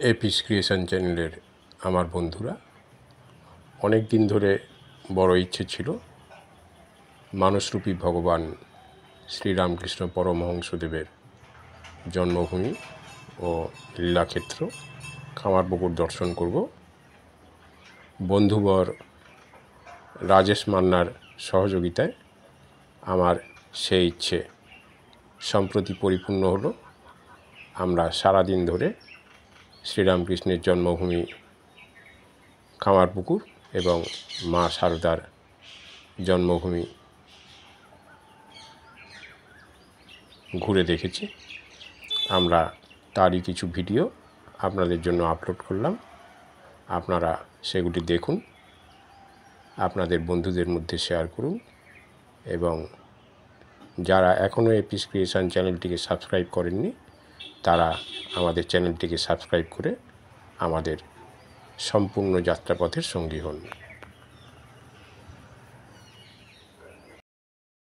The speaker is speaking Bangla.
এপিস ক্রিয়েশন চ্যানেলের আমার বন্ধুরা, অনেক দিন ধরে বড় ইচ্ছে ছিল মানসরূপী ভগবান শ্রীরামকৃষ্ণ পরমহংসদেবের জন্মভূমি ও লীলাক্ষেত্র কামারপুকুর দর্শন করব। বন্ধুবর রাজেশ মান্নার সহযোগিতায় আমার সেই ইচ্ছে সম্প্রতি পরিপূর্ণ হলো। আমরা সারাদিন ধরে শ্রীরামকৃষ্ণের জন্মভূমি কামারপুকুর এবং মা শারদার জন্মভূমি ঘুরে দেখেছি। আমরা তারই কিছু ভিডিও আপনাদের জন্য আপলোড করলাম। আপনারা সেগুলি দেখুন, আপনাদের বন্ধুদের মধ্যে শেয়ার করুন এবং যারা এখনও এপিস ক্রিয়েশন চ্যানেলটিকে সাবস্ক্রাইব করেননি তারা আমাদের চ্যানেলটিকে সাবস্ক্রাইব করে আমাদের সম্পূর্ণ যাত্রাপথের সঙ্গী হন।